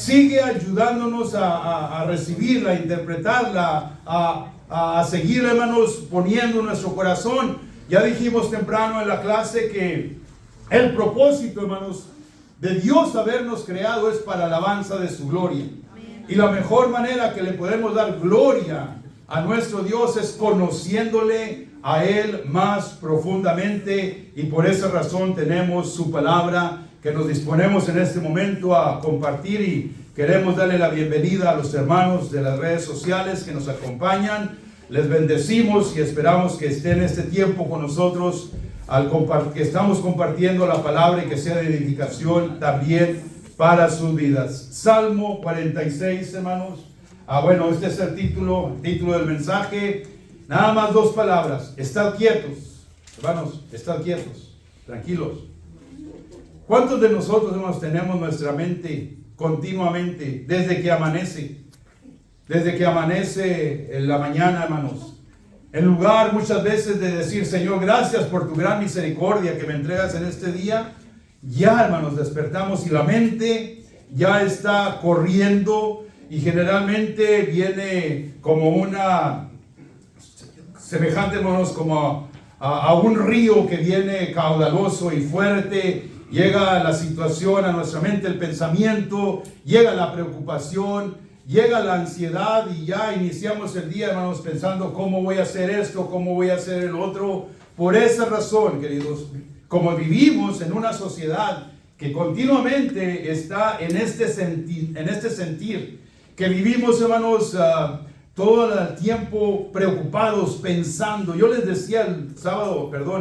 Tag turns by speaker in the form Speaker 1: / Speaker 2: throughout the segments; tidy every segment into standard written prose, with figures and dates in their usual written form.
Speaker 1: sigue ayudándonos a recibirla, a interpretarla, a seguir, hermanos, poniendo en nuestro corazón. Ya dijimos temprano en la clase que el propósito, hermanos, de Dios habernos creado es para alabanza de su gloria. Y la mejor manera que le podemos dar gloria a nuestro Dios es conociéndole a Él más profundamente, y por esa razón tenemos su palabra que nos disponemos en este momento a compartir, y queremos darle la bienvenida a los hermanos de las redes sociales que nos acompañan. Les bendecimos y esperamos que estén en este tiempo con nosotros, que estamos compartiendo la palabra, y que sea de edificación también para sus vidas. Salmo 46, hermanos. Bueno, este es el título del mensaje. Nada más 2 palabras: estad quietos. Hermanos, estad quietos, tranquilos. ¿Cuántos de nosotros, hermanos, tenemos nuestra mente continuamente desde que amanece? Desde que amanece en la mañana, hermanos, en lugar muchas veces de decir: Señor, gracias por tu gran misericordia que me entregas en este día, ya, hermanos, despertamos y la mente ya está corriendo, y generalmente viene como una semejante, hermanos, como a un río que viene caudaloso y fuerte. Llega la situación a nuestra mente, el pensamiento, llega la preocupación, llega la ansiedad, y ya iniciamos el día, hermanos, pensando: ¿cómo voy a hacer esto? ¿Cómo voy a hacer el otro? Por esa razón, queridos, como vivimos en una sociedad que continuamente está en este sentir, que vivimos, hermanos, todo el tiempo preocupados, pensando. Yo les decía el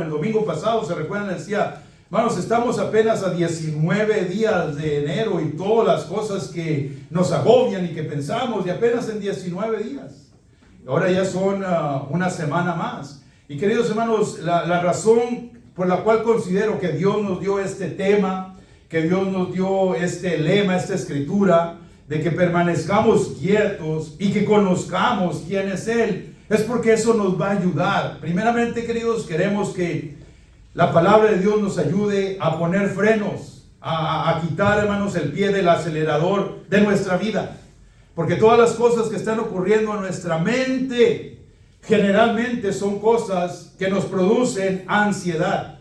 Speaker 1: domingo pasado, ¿se recuerdan? Les decía: hermanos, estamos apenas a 19 días de enero, y todas las cosas que nos agobian y que pensamos, y apenas en 19 días. Ahora ya son una semana más. Y queridos hermanos, la razón por la cual considero que Dios nos dio este tema, que Dios nos dio este lema, esta escritura, de que permanezcamos quietos y que conozcamos quién es Él, es porque eso nos va a ayudar. Primeramente, queridos, queremos que la palabra de Dios nos ayude a poner frenos, a quitar, hermanos, el pie del acelerador de nuestra vida. Porque todas las cosas que están ocurriendo en nuestra mente generalmente son cosas que nos producen ansiedad.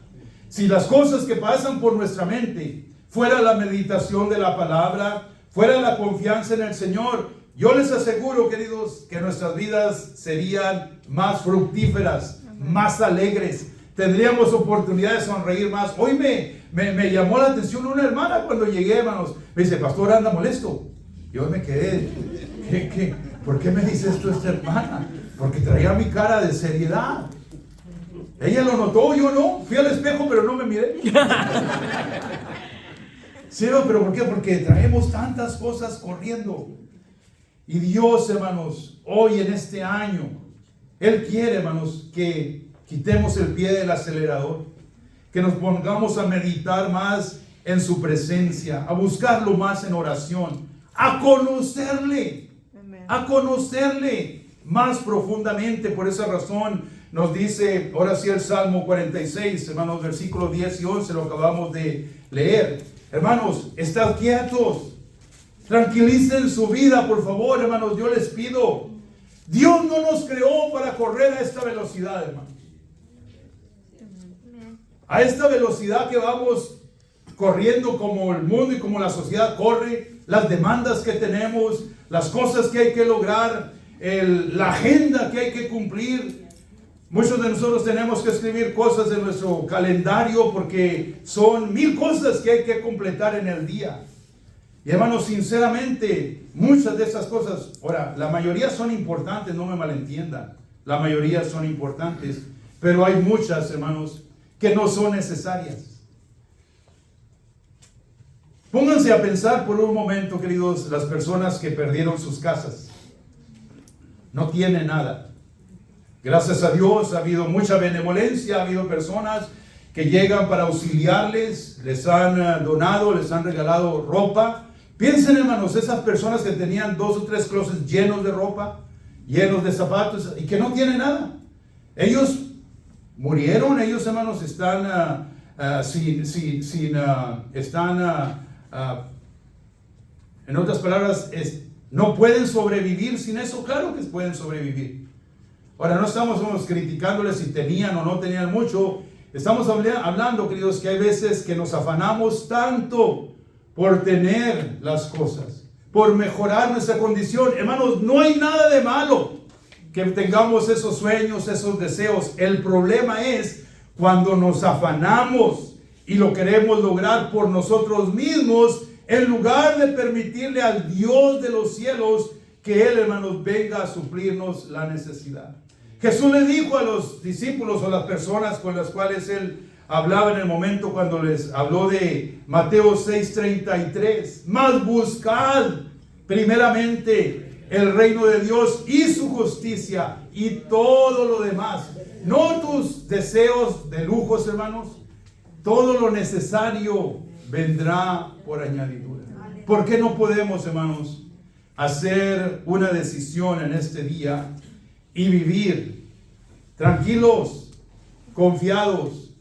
Speaker 1: Si las cosas que pasan por nuestra mente fuera la meditación de la palabra, fuera la confianza en el Señor, yo les aseguro, queridos, que nuestras vidas serían más fructíferas, más alegres. Tendríamos oportunidad de sonreír más. Hoy me llamó la atención una hermana cuando llegué, hermanos. Me dice: pastor, anda molesto. Yo me quedé: ¿por qué me dice esto esta hermana? Porque traía mi cara de seriedad. Ella lo notó, yo no. Fui al espejo, pero no me miré. Sí, pero ¿por qué? Porque traemos tantas cosas corriendo. Y Dios, hermanos, hoy en este año, Él quiere, hermanos, que quitemos el pie del acelerador, que nos pongamos a meditar más en su presencia, a buscarlo más en oración, a conocerle más profundamente. Por esa razón nos dice, ahora sí, el Salmo 46, hermanos, versículos 10 y 11, lo acabamos de leer. Hermanos, estad quietos, tranquilicen su vida, por favor, hermanos, yo les pido. Dios no nos creó para correr a esta velocidad, hermanos. A esta velocidad que vamos corriendo, como el mundo y como la sociedad corre, las demandas que tenemos, las cosas que hay que lograr, la agenda que hay que cumplir. Muchos de nosotros tenemos que escribir cosas en nuestro calendario porque son 1000 cosas que hay que completar en el día. Y hermanos, sinceramente, muchas de esas cosas, ahora, la mayoría son importantes, no me malentiendan, la mayoría son importantes, pero hay muchas, hermanos, que no son necesarias. Pónganse a pensar por un momento, queridos, las personas que perdieron sus casas. No tienen nada. Gracias a Dios ha habido mucha benevolencia, ha habido personas que llegan para auxiliarles, les han donado, les han regalado ropa. Piensen, hermanos, esas personas que tenían 2 o 3 closets llenos de ropa, llenos de zapatos, y que no tienen nada. Ellos murieron, ellos, hermanos, están En otras palabras, no pueden sobrevivir sin eso. Claro que pueden sobrevivir. Ahora, no estamos criticándoles si tenían o no tenían mucho. Estamos hablando, queridos, que hay veces que nos afanamos tanto por tener las cosas, por mejorar nuestra condición. Hermanos, no hay nada de malo que tengamos esos sueños, esos deseos. El problema es cuando nos afanamos y lo queremos lograr por nosotros mismos, en lugar de permitirle al Dios de los cielos que Él, hermanos, venga a suplirnos la necesidad. Jesús le dijo a los discípulos o las personas con las cuales Él hablaba en el momento cuando les habló de Mateo 6:33, mas buscad primeramente el reino de Dios y su justicia y todo lo demás. No tus deseos de lujos, hermanos. Todo lo necesario vendrá por añadidura. ¿Por qué no podemos, hermanos, hacer una decisión en este día y vivir tranquilos, confiados?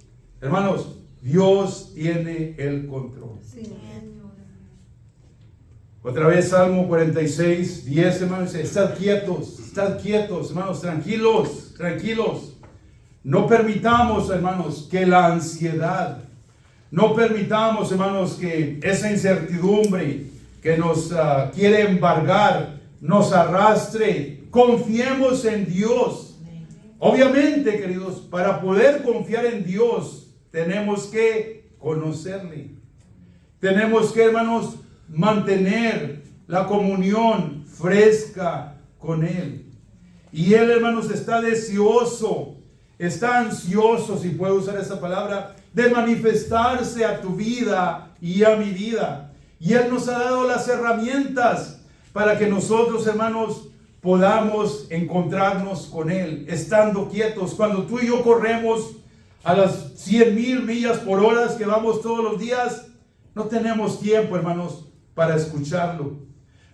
Speaker 1: Hermanos, Dios tiene el control. Sí. Otra vez Salmo 46, 10, hermanos, dice, estad quietos, hermanos, tranquilos, tranquilos. No permitamos, hermanos, que la ansiedad, no permitamos, hermanos, que esa incertidumbre que nos quiere embargar, nos arrastre. Confiemos en Dios. Obviamente, queridos, para poder confiar en Dios, tenemos que conocerle. Tenemos que, hermanos, mantener la comunión fresca con Él. Y Él, hermanos, está deseoso, está ansioso, si puedo usar esa palabra, de manifestarse a tu vida y a mi vida. Y Él nos ha dado las herramientas para que nosotros, hermanos, podamos encontrarnos con Él, estando quietos. Cuando tú y yo corremos a las 100,000 millas por hora que vamos todos los días, no tenemos tiempo, hermanos, para escucharlo.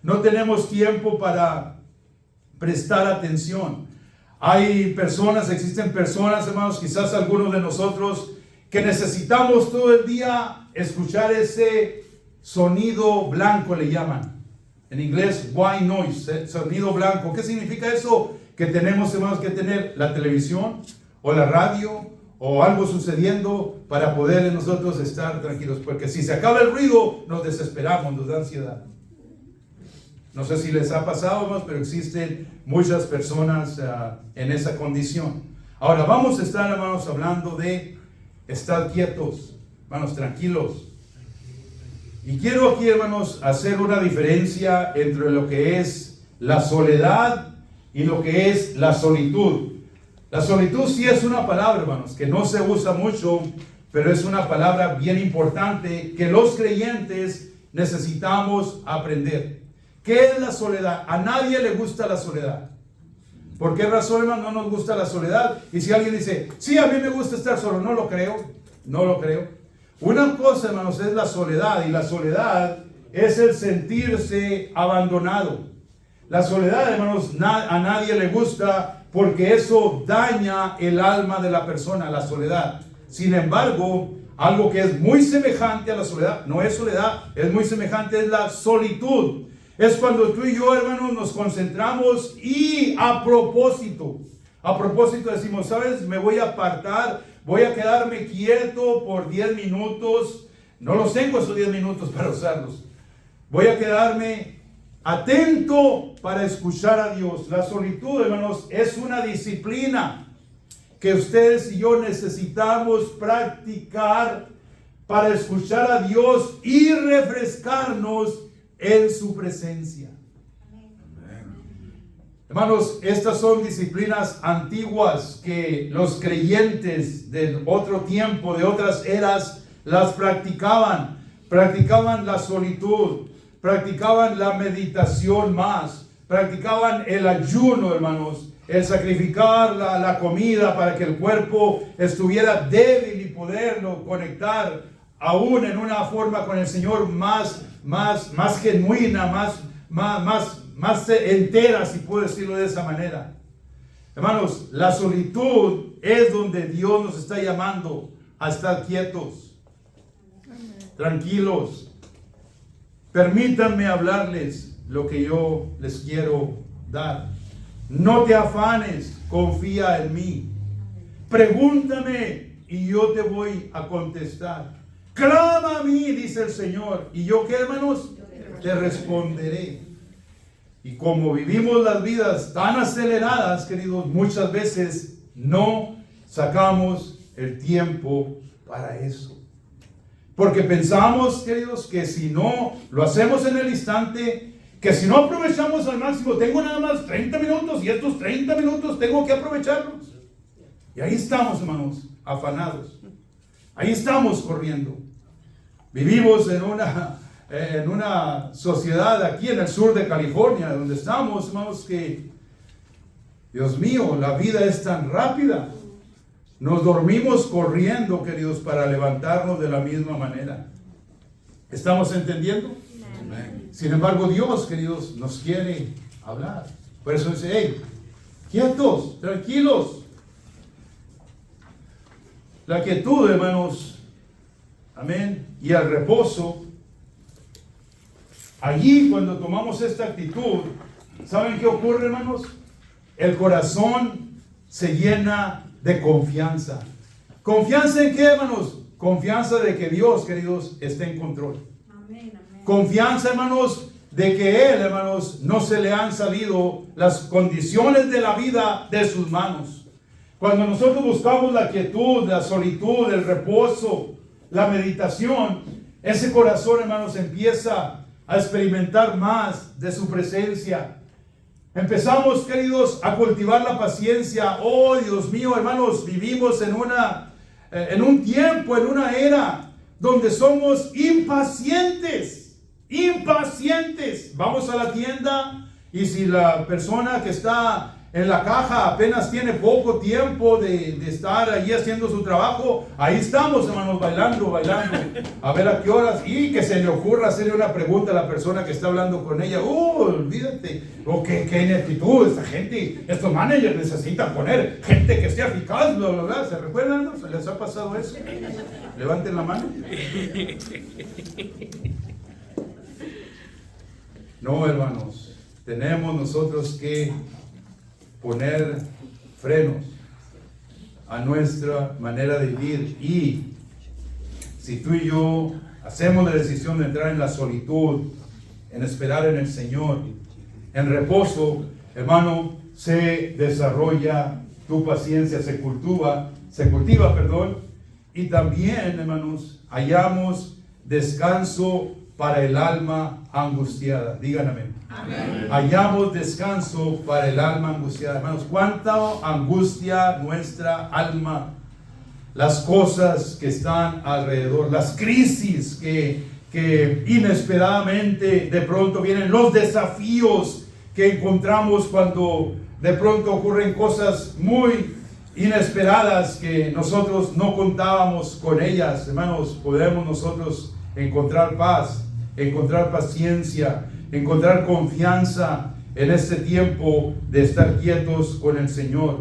Speaker 1: No tenemos tiempo para prestar atención. Existen personas, hermanos, quizás algunos de nosotros, que necesitamos todo el día escuchar ese sonido blanco, le llaman. En inglés, white noise, sonido blanco. ¿Qué significa eso? Que tenemos, hermanos, que tener la televisión o la radio o algo sucediendo para poder nosotros estar tranquilos. Porque si se acaba el ruido, nos desesperamos, nos da ansiedad. No sé si les ha pasado, hermanos, pero existen muchas personas en esa condición. Ahora vamos a estar, hermanos, hablando de estar quietos, hermanos, tranquilos. Y quiero aquí, hermanos, hacer una diferencia entre lo que es la soledad y lo que es la solitud. La solitud sí es una palabra, hermanos, que no se usa mucho, pero es una palabra bien importante que los creyentes necesitamos aprender. ¿Qué es la soledad? A nadie le gusta la soledad. ¿Por qué razón, hermano, no nos gusta la soledad? Y si alguien dice, sí, a mí me gusta estar solo, no lo creo. Una cosa, hermanos, es la soledad, y la soledad es el sentirse abandonado. La soledad, hermanos, a nadie le gusta porque eso daña el alma de la persona, la soledad. Sin embargo, algo que es muy semejante a la soledad, no es soledad, es muy semejante, es la solitud. Es cuando tú y yo, hermanos, nos concentramos y a propósito decimos, ¿sabes? Me voy a apartar, voy a quedarme quieto por 10 minutos. No los tengo esos 10 minutos para usarlos. Voy a quedarme atento para escuchar a Dios. La solitud, hermanos, es una disciplina que ustedes y yo necesitamos practicar para escuchar a Dios y refrescarnos en su presencia. Hermanos, estas son disciplinas antiguas que los creyentes del otro tiempo, de otras eras, las practicaban. Practicaban la solitud, practicaban la meditación más, practicaban el ayuno, hermanos, el sacrificar la comida para que el cuerpo estuviera débil y poderlo conectar aún en una forma con el Señor más genuina, más entera, si puedo decirlo de esa manera. Hermanos, la solitud es donde Dios nos está llamando a estar quietos, tranquilos, permítanme hablarles lo que yo les quiero dar. No te afanes, confía en mí. Pregúntame y yo te voy a contestar. Clama a mí, dice el Señor, y yo, ¿qué, hermanos? Te responderé. Y como vivimos las vidas tan aceleradas, queridos, muchas veces no sacamos el tiempo para eso. Porque pensamos, queridos, que si no lo hacemos en el instante, que si no aprovechamos al máximo, tengo nada más 30 minutos y estos 30 minutos tengo que aprovecharlos. Y ahí estamos, hermanos, afanados. Ahí estamos corriendo. Vivimos en una sociedad aquí en el sur de California, donde estamos, hermanos, que, Dios mío, la vida es tan rápida. Nos dormimos corriendo, queridos, para levantarnos de la misma manera. ¿Estamos entendiendo? Amén. Sin embargo, Dios, queridos, nos quiere hablar. Por eso dice, hey, quietos, tranquilos. La quietud, hermanos, amén, y el reposo. Allí, cuando tomamos esta actitud, ¿saben qué ocurre, hermanos? El corazón se llena de confianza. ¿Confianza en qué, hermanos? Confianza de que Dios, queridos, está en control. Amén, amén. Confianza, hermanos, de que Él, hermanos, no se le han salido las condiciones de la vida de sus manos. Cuando nosotros buscamos la quietud, la solitud, el reposo, la meditación, ese corazón, hermanos, empieza a experimentar más de su presencia. Empezamos, queridos, a cultivar la paciencia. Oh, Dios mío, hermanos, vivimos en un tiempo, en una era donde somos impacientes. Impacientes. Vamos a la tienda y si la persona que está en la caja apenas tiene poco tiempo de estar allí haciendo su trabajo, ahí estamos, hermanos, bailando, a ver a qué horas, y que se le ocurra hacerle una pregunta a la persona que está hablando con ella. Olvídate, qué ineptitud, esta gente, estos managers necesitan poner gente que sea eficaz, bla, bla, bla. ¿Se recuerdan, no? ¿Se les ha pasado eso? Levanten la mano. No, hermanos, tenemos nosotros que poner frenos a nuestra manera de vivir. Y si tú y yo hacemos la decisión de entrar en la solitud, en esperar en el Señor, en reposo, hermano, se desarrolla tu paciencia, se cultiva, y también, hermanos, hallamos descanso para el alma angustiada. Digan amén. Amén. Hallamos descanso para el alma angustiada. Hermanos, cuánta angustia nuestra alma. Las cosas que están alrededor, las crisis que inesperadamente de pronto vienen, los desafíos que encontramos cuando de pronto ocurren cosas muy inesperadas que nosotros no contábamos con ellas. Hermanos, podemos nosotros encontrar paz, encontrar paciencia, encontrar confianza en este tiempo de estar quietos con el Señor.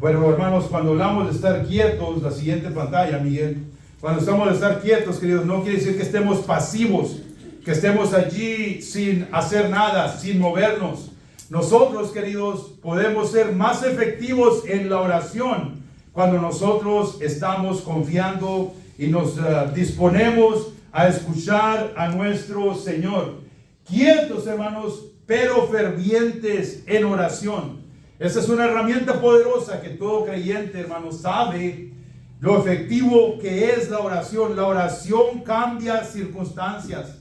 Speaker 1: Pero, hermanos, cuando hablamos de estar quietos, la siguiente pantalla, Miguel, cuando estamos de estar quietos, queridos, no quiere decir que estemos pasivos, que estemos allí sin hacer nada, sin movernos. Nosotros, queridos, podemos ser más efectivos en la oración cuando nosotros estamos confiando y nos disponemos a escuchar a nuestro Señor. Quietos, hermanos, pero fervientes en oración. Esa es una herramienta poderosa que todo creyente, hermanos, sabe lo efectivo que es la oración. La oración cambia circunstancias.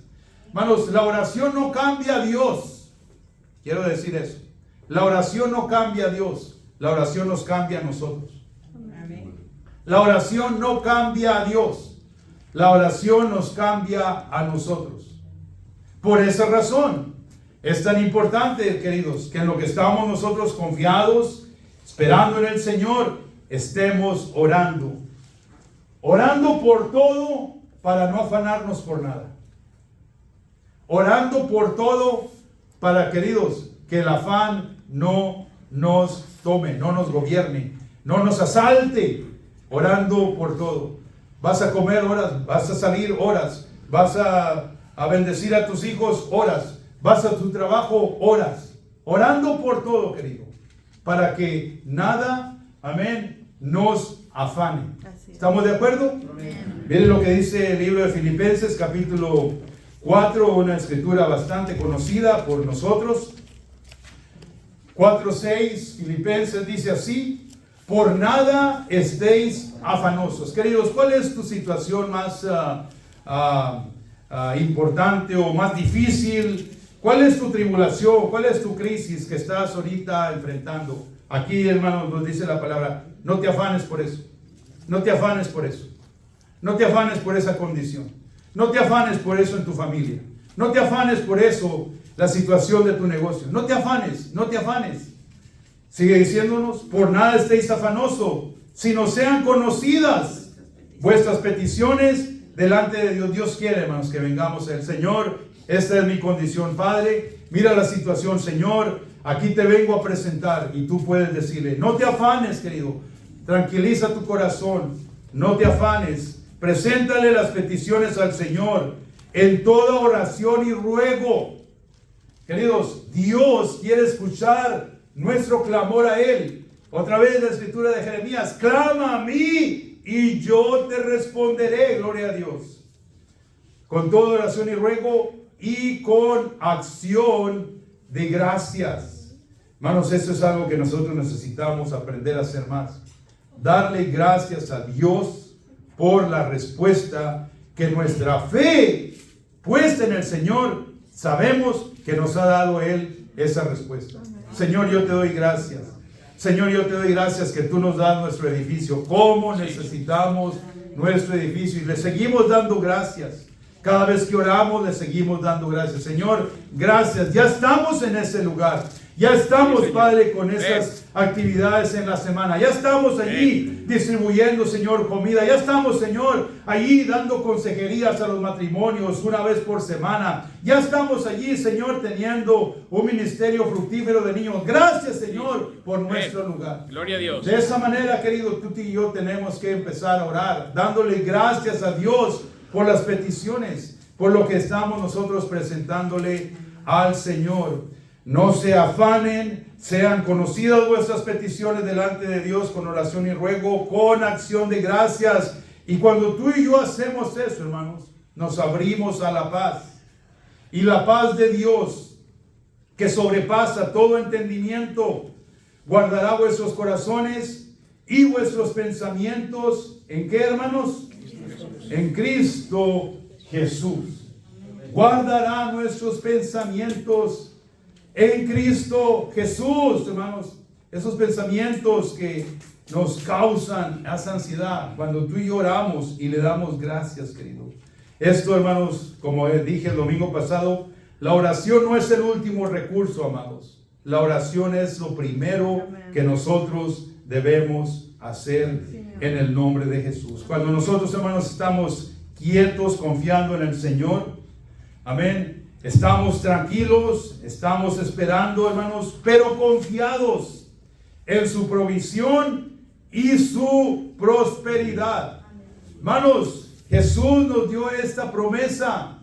Speaker 1: Hermanos, la oración no cambia a Dios. Quiero decir eso. La oración no cambia a Dios. La oración nos cambia a nosotros. Amén. La oración no cambia a Dios. La oración nos cambia a nosotros. Por esa razón es tan importante, queridos, que en lo que estamos nosotros confiados, esperando en el Señor, estemos orando. Orando por todo para no afanarnos por nada. Orando por todo para, queridos, que el afán no nos tome, no nos gobierne, no nos asalte. Orando por todo. Vas a comer horas, vas a salir horas, vas a a bendecir a tus hijos, oras. Vas a tu trabajo, oras. Orando por todo, querido. Para que nada, amén, nos afane. ¿Estamos de acuerdo? Amén. Miren lo que dice el libro de Filipenses, capítulo 4, una escritura bastante conocida por nosotros. 4:6, Filipenses dice así: por nada estéis afanosos. Queridos, ¿cuál es tu situación más importante o más difícil? ¿Cuál es tu tribulación? ¿Cuál es tu crisis que estás ahorita enfrentando? Aquí, hermanos, nos dice la palabra: no te afanes por eso. No te afanes por eso. No te afanes por esa condición. No te afanes por eso en tu familia. No te afanes por eso, la situación de tu negocio. No te afanes, no te afanes. Sigue diciéndonos: por nada estéis afanosos, sino sean conocidas vuestras peticiones delante de Dios. Dios quiere, hermanos, que vengamos al Señor. Esta es mi condición, Padre. Mira la situación, Señor. Aquí te vengo a presentar. Y tú puedes decirle: no te afanes, querido. Tranquiliza tu corazón. No te afanes. Preséntale las peticiones al Señor en toda oración y ruego. Queridos, Dios quiere escuchar nuestro clamor a Él. Otra vez la escritura de Jeremías: clama a mí y yo te responderé. Gloria a Dios. Con toda oración y ruego y con acción de gracias. Hermanos, esto es algo que nosotros necesitamos aprender a hacer más. Darle gracias a Dios por la respuesta que nuestra fe puesta en el Señor, sabemos que nos ha dado Él esa respuesta. Señor, yo te doy gracias. Señor, yo te doy gracias que tú nos das nuestro edificio. ¿Cómo necesitamos nuestro edificio? Y le seguimos dando gracias. Cada vez que oramos, le seguimos dando gracias. Señor, gracias. Ya estamos en ese lugar. Ya estamos, Padre, con esas actividades en la semana. Ya estamos allí distribuyendo, Señor, comida. Ya estamos, Señor, allí dando consejerías a los matrimonios una vez por semana. Ya estamos allí, Señor, teniendo un ministerio fructífero de niños. Gracias, Señor, por nuestro lugar.
Speaker 2: Gloria a Dios.
Speaker 1: De esa manera, querido, tú y yo tenemos que empezar a orar, dándole gracias a Dios por las peticiones, por lo que estamos nosotros presentándole al Señor. No se afanen, sean conocidas vuestras peticiones delante de Dios con oración y ruego, con acción de gracias. Y cuando tú y yo hacemos eso, hermanos, nos abrimos a la paz. Y la paz de Dios, que sobrepasa todo entendimiento, guardará vuestros corazones y vuestros pensamientos. ¿En qué, hermanos? En Cristo Jesús. Guardará nuestros pensamientos en Cristo Jesús, hermanos. Esos pensamientos que nos causan esa ansiedad cuando tú y yo oramos y le damos gracias, querido. Esto, hermanos, como dije el domingo pasado, la oración no es el último recurso, amados. La oración es lo primero que nosotros debemos hacer en el nombre de Jesús. Cuando nosotros, hermanos, estamos quietos, confiando en el Señor, amén, estamos tranquilos, estamos esperando, hermanos, pero confiados en su provisión y su prosperidad. Hermanos, Jesús nos dio esta promesa,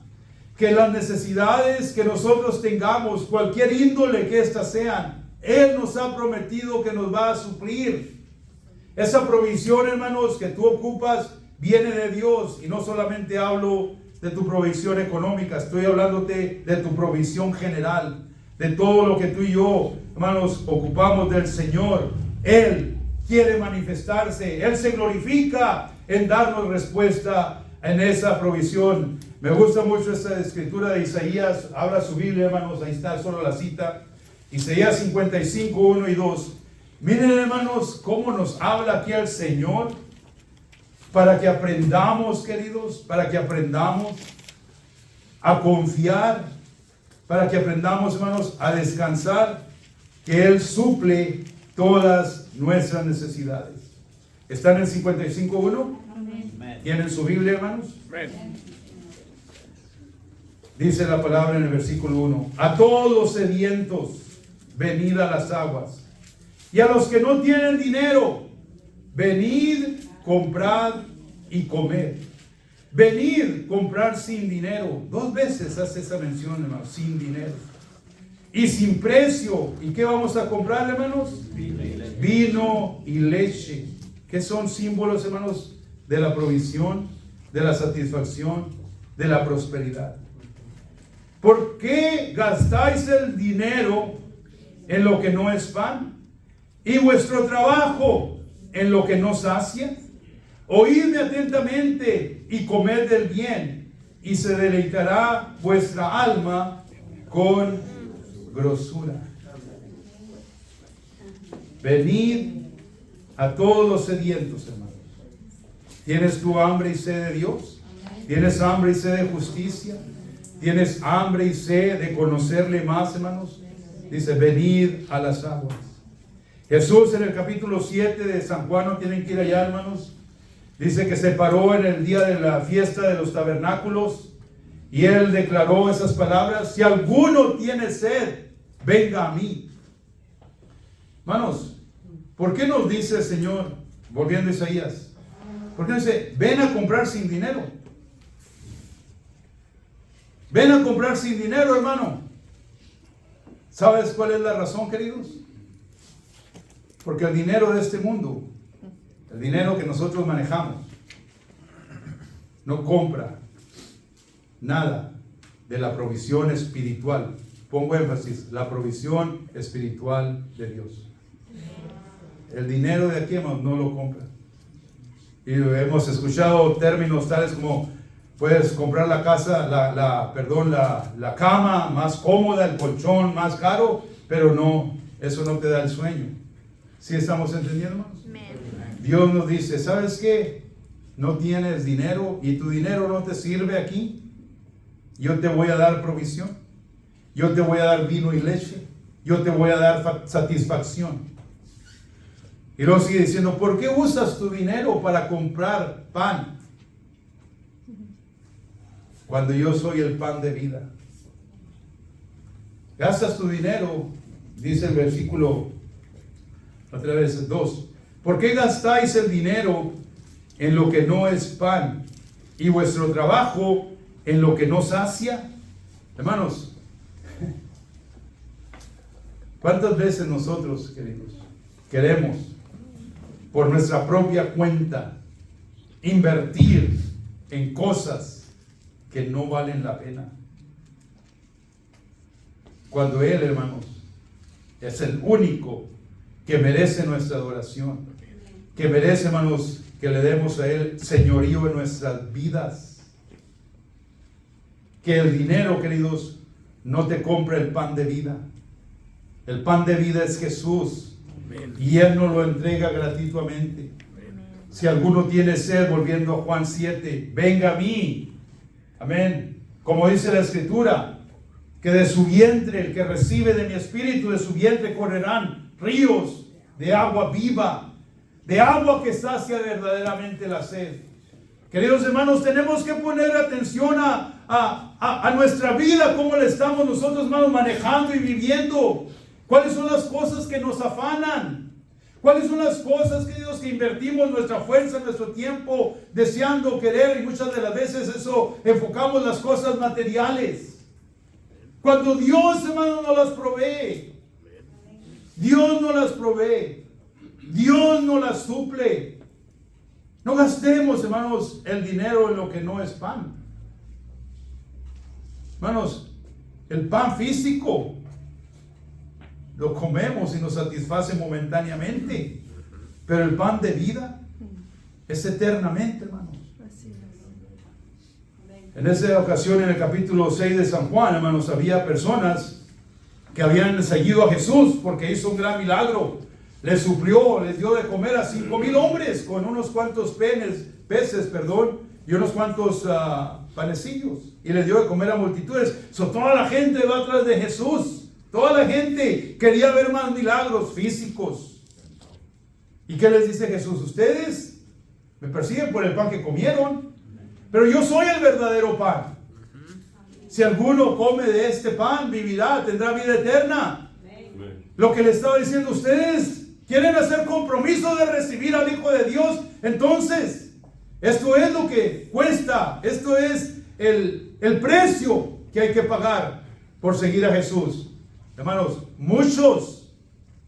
Speaker 1: que las necesidades que nosotros tengamos, cualquier índole que éstas sean, Él nos ha prometido que nos va a suplir. Esa provisión, hermanos, que tú ocupas, viene de Dios. Y no solamente hablo de tu provisión económica, estoy hablándote de tu provisión general, de todo lo que tú y yo, hermanos, ocupamos del Señor. Él quiere manifestarse, Él se glorifica en darnos respuesta en esa provisión. Me gusta mucho esta escritura de Isaías. Abra su Biblia, hermanos, ahí está solo la cita. Isaías 55, 1 y 2. Miren, hermanos, cómo nos habla aquí el Señor, para que aprendamos, queridos, para que aprendamos a confiar, para que aprendamos, hermanos, a descansar, que Él suple todas nuestras necesidades. ¿Están en 55.1? ¿Tienen su Biblia, hermanos?
Speaker 2: Amén.
Speaker 1: Dice la palabra en el versículo 1: a todos los sedientos, venid a las aguas, y a los que no tienen dinero, venid, comprad y comed. venid, comprar sin dinero. 2 veces hace esa mención, hermanos, sin dinero. Y sin precio. ¿Y qué vamos a comprar, hermanos? Vino y leche. ¿Qué son símbolos, hermanos? De la provisión, de la satisfacción, de la prosperidad. ¿Por qué gastáis el dinero en lo que no es pan? Y vuestro trabajo en lo que no sacia. Oídme atentamente y comed del bien, y se deleitará vuestra alma con grosura. Venid a todos los sedientos, hermanos. ¿Tienes tú hambre y sed de Dios? ¿Tienes hambre y sed de justicia? ¿Tienes hambre y sed de conocerle más, hermanos? Dice, venid a las aguas. Jesús en el capítulo 7 de San Juan, no tienen que ir allá, hermanos. Dice que se paró en el día de la fiesta de los tabernáculos y él declaró esas palabras: si alguno tiene sed, venga a mí. Hermanos, ¿por qué nos dice el Señor, volviendo a Isaías? ¿Por qué dice, ven a comprar sin dinero? Ven a comprar sin dinero, hermano. ¿Sabes cuál es la razón, queridos? Porque el dinero de este mundo, el dinero que nosotros manejamos, no compra nada de la provisión espiritual. Pongo énfasis, la provisión espiritual de Dios. El dinero de aquí, hermanos, no lo compra. Y hemos escuchado términos tales como: puedes comprar la casa, la cama más cómoda, el colchón más caro, pero no, eso no te da el sueño. ¿Sí estamos entendiendo, hermanos? Dios nos dice, ¿sabes qué? No tienes dinero y tu dinero no te sirve aquí. Yo te voy a dar provisión. Yo te voy a dar vino y leche. Yo te voy a dar satisfacción. Y luego sigue diciendo, ¿por qué usas tu dinero para comprar pan? Cuando yo soy el pan de vida. Gastas tu dinero, dice el versículo, otra vez 2. ¿Por qué gastáis el dinero en lo que no es pan y vuestro trabajo en lo que no sacia? Hermanos, ¿cuántas veces nosotros, queridos, queremos por nuestra propia cuenta invertir en cosas que no valen la pena? Cuando Él, hermanos, es el único que merece nuestra adoración, que merece, hermanos, que le demos a Él señorío en nuestras vidas. Que el dinero, queridos, no te compre el pan de vida. El pan de vida es Jesús. Amén. Y Él nos lo entrega gratuitamente. Amén. Si alguno tiene sed, volviendo a Juan 7, venga a mí. Amén. Como dice la Escritura, que de su vientre, el que recibe de mi espíritu, de su vientre correrán ríos de agua viva, de agua que sacia verdaderamente la sed. Queridos hermanos, tenemos que poner atención a nuestra vida, cómo le estamos nosotros, hermanos, manejando y viviendo. ¿Cuáles son las cosas que nos afanan? ¿Cuáles son las cosas, queridos, que invertimos nuestra fuerza, nuestro tiempo, deseando, querer? Y muchas de las veces eso enfocamos las cosas materiales. Cuando Dios, hermano, nos las provee. Dios nos las provee. Dios nos las suple. No gastemos, hermanos, el dinero en lo que no es pan. Hermanos, el pan físico lo comemos y nos satisface momentáneamente, pero el pan de vida es eternamente, hermanos. En esa ocasión, en el capítulo 6 de San Juan, hermanos, había personas que habían seguido a Jesús porque hizo un gran milagro. Les suplió, les dio de comer a 5,000 hombres con unos cuantos peces, y unos cuantos panecillos. Y les dio de comer a multitudes. Toda la gente va atrás de Jesús. Toda la gente quería ver más milagros físicos. ¿Y qué les dice Jesús? Ustedes me persiguen por el pan que comieron, pero yo soy el verdadero pan. Si alguno come de este pan, vivirá, tendrá vida eterna. Lo que le estaba diciendo, ustedes quieren hacer compromiso de recibir al Hijo de Dios, entonces Esto es lo que cuesta. Esto es el precio que hay que pagar por seguir a Jesús. Hermanos, muchos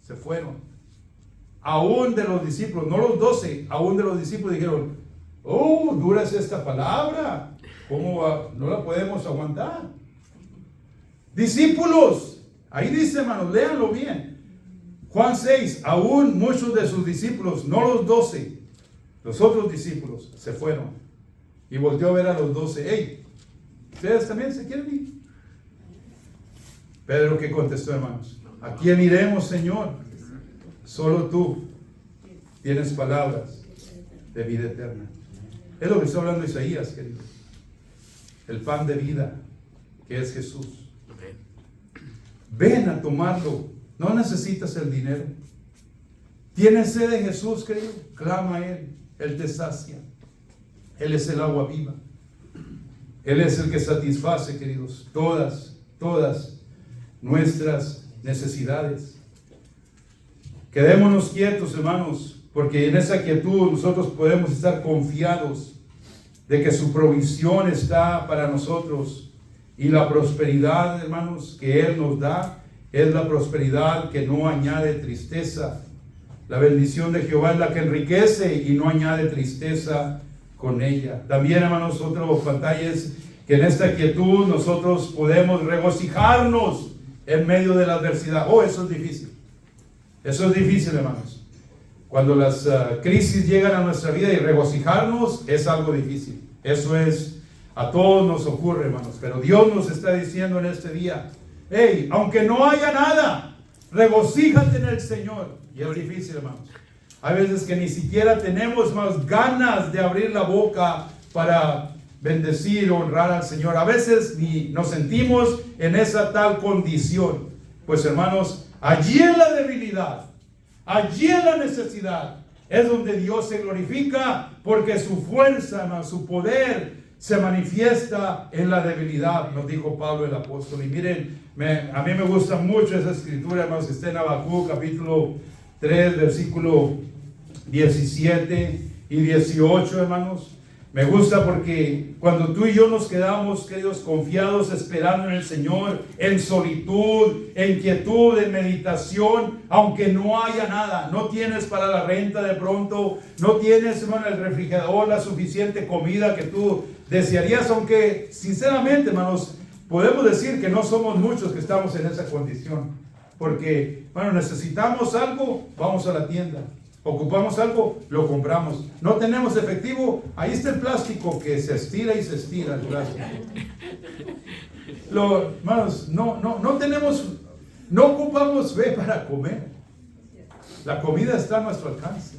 Speaker 1: se fueron. Aún de los discípulos, no los 12, aún de los discípulos dijeron, oh, dura es esta palabra. ¿Cómo va? No la podemos aguantar. Discípulos, ahí dice, hermanos, léanlo bien. Juan 6, aún muchos de sus discípulos, no los 12, los otros discípulos se fueron. Y volteó a ver a los 12, hey, ¿ustedes también se quieren ir? Pedro, ¿qué contestó, hermanos? ¿A quién iremos, Señor? Solo tú tienes palabras de vida eterna. Es lo que está hablando Isaías, querido. El pan de vida, que es Jesús. Ven a tomarlo. No necesitas el dinero. ¿Tienes sed de Jesús, querido? Clama a Él. Él te sacia. Él es el agua viva. Él es el que satisface, queridos, todas nuestras necesidades. Quedémonos quietos, hermanos, porque en esa quietud nosotros podemos estar confiados de que su provisión está para nosotros. Y la prosperidad, hermanos, que Él nos da es la prosperidad que no añade tristeza. La bendición de Jehová es la que enriquece y no añade tristeza con ella. También, hermanos, otra pantalla es que en esta quietud nosotros podemos regocijarnos en medio de la adversidad. Oh, eso es difícil. Eso es difícil, hermanos. Cuando las crisis llegan a nuestra vida y regocijarnos es algo difícil. Eso es, a todos nos ocurre, hermanos. Pero Dios nos está diciendo en este día, hey, aunque no haya nada, regocíjate en el Señor. Y es difícil, hermanos. Hay veces que ni siquiera tenemos más ganas de abrir la boca para bendecir, honrar al Señor. A veces ni nos sentimos en esa tal condición. Pues, hermanos, allí en la debilidad, allí en la necesidad, es donde Dios se glorifica, porque su fuerza, hermanos, su poder se manifiesta en la debilidad, nos dijo Pablo el apóstol. Y miren, a mí me gusta mucho esa escritura, hermanos, que está en Habacuc, capítulo 3, versículo 17 y 18, hermanos. Me gusta porque cuando tú y yo nos quedamos, queridos, confiados, esperando en el Señor, en solitud, en quietud, en meditación, aunque no haya nada, no tienes para la renta de pronto, no tienes, hermano, el refrigerador, la suficiente comida que tú desearías, aunque sinceramente, hermanos, podemos decir que no somos muchos que estamos en esa condición, porque, bueno, necesitamos algo, vamos a la tienda. Ocupamos algo, lo compramos. No tenemos efectivo, ahí está el plástico que se estira y se estira el plástico. Hermanos, no tenemos, no ocupamos fe para comer. La comida está a nuestro alcance.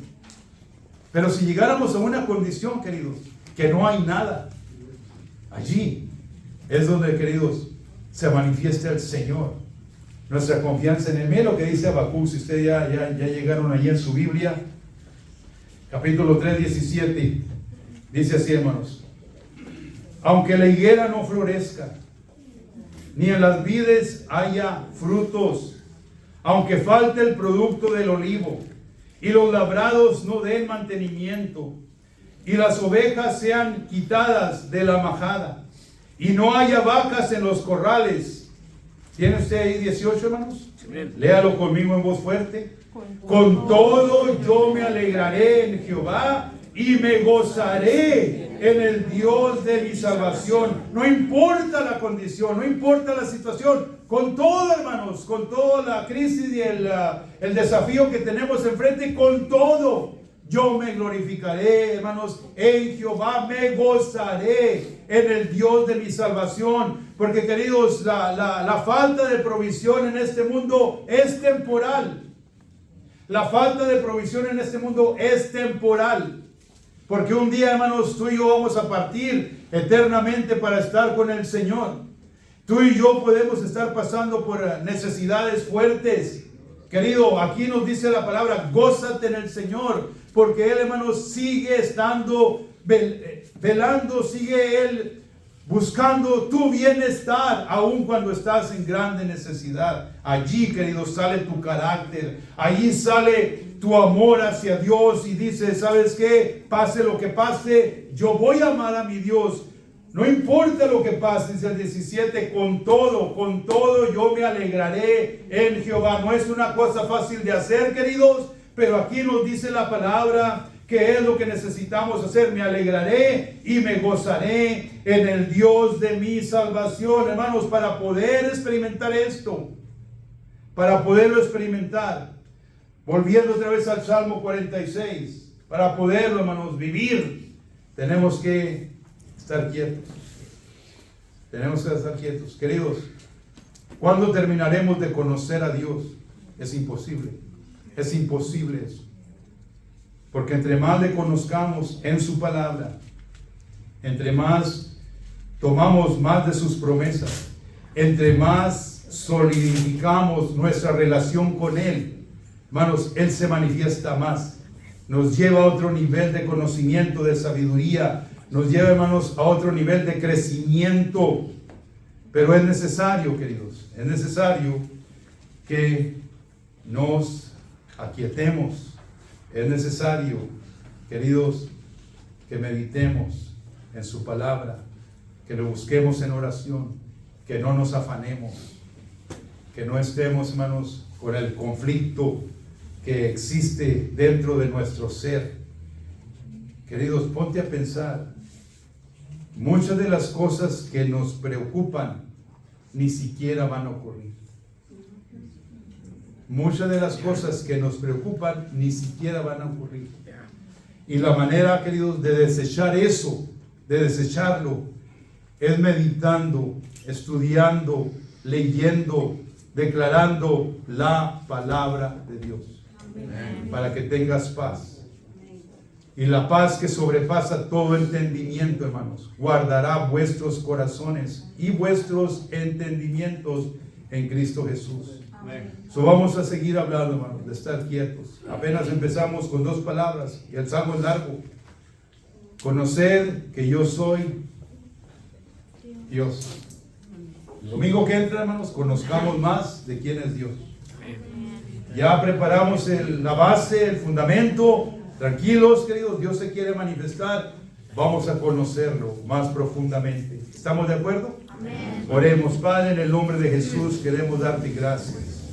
Speaker 1: Pero si llegáramos a una condición, queridos, que no hay nada, allí es donde, queridos, se manifiesta el Señor. Nuestra confianza en Él. Mira lo que dice Habacuc, si ustedes ya llegaron allí en su Biblia, capítulo 3, 17, dice así, hermanos: aunque la higuera no florezca, ni en las vides haya frutos, aunque falte el producto del olivo, y los labrados no den mantenimiento, y las ovejas sean quitadas de la majada, y no haya vacas en los corrales. ¿Tiene usted ahí 18, hermanos? Léalo conmigo en voz fuerte. Con todo yo me alegraré en Jehová y me gozaré en el Dios de mi salvación. No importa la condición, no importa la situación. Con todo, hermanos, con toda la crisis y el desafío que tenemos enfrente, con todo yo me glorificaré, hermanos, en Jehová me gozaré en el Dios de mi salvación. Porque, queridos, la falta de provisión en este mundo es temporal. La falta de provisión en este mundo es temporal. Porque un día, hermanos, tú y yo vamos a partir eternamente para estar con el Señor. Tú y yo podemos estar pasando por necesidades fuertes. Querido, aquí nos dice la palabra, gózate en el Señor, porque Él, hermanos, sigue estando velando, sigue Él buscando tu bienestar, aun cuando estás en grande necesidad. Allí, queridos, sale tu carácter. Allí sale tu amor hacia Dios y dices, ¿sabes qué? Pase lo que pase, yo voy a amar a mi Dios. No importa lo que pase, dice el 17, con todo yo me alegraré en Jehová. No es una cosa fácil de hacer, queridos, pero aquí nos dice la palabra que es lo que necesitamos hacer. Me alegraré y me gozaré en el Dios de mi salvación, hermanos, para poder experimentar esto, para poderlo experimentar. Volviendo otra vez al Salmo 46, para poderlo, hermanos, vivir, tenemos que estar quietos. Tenemos que estar quietos. Queridos, ¿cuándo terminaremos de conocer a Dios? Es imposible. Es imposible eso. Porque entre más le conozcamos en su palabra, entre más tomamos más de sus promesas, entre más solidificamos nuestra relación con Él, hermanos, Él se manifiesta más. Nos lleva a otro nivel de conocimiento, de sabiduría. Nos lleva, hermanos, a otro nivel de crecimiento. Pero es necesario, queridos, es necesario que nos aquietemos. Es necesario, queridos, que meditemos en su palabra, que lo busquemos en oración, que no nos afanemos, que no estemos, hermanos, con el conflicto que existe dentro de nuestro ser. Queridos, ponte a pensar. Muchas de las cosas que nos preocupan ni siquiera van a ocurrir. Muchas de las cosas que nos preocupan ni siquiera van a ocurrir. Y la manera, queridos, de desechar eso, de desecharlo, es meditando, estudiando, leyendo, declarando la palabra de Dios. Amén. Para que tengas paz. Y la paz que sobrepasa todo entendimiento, hermanos, guardará vuestros corazones y vuestros entendimientos en Cristo Jesús. So vamos a seguir hablando, hermanos, de estar quietos. Apenas empezamos con 2 palabras y el salmo es largo. Conocer que yo soy Dios. El domingo que entra, hermanos, conozcamos más de quién es Dios. Ya preparamos la base, el fundamento. Tranquilos, queridos, Dios se quiere manifestar. Vamos a conocerlo más profundamente. ¿Estamos de acuerdo? Amén. Oremos. Padre, en el nombre de Jesús queremos darte gracias.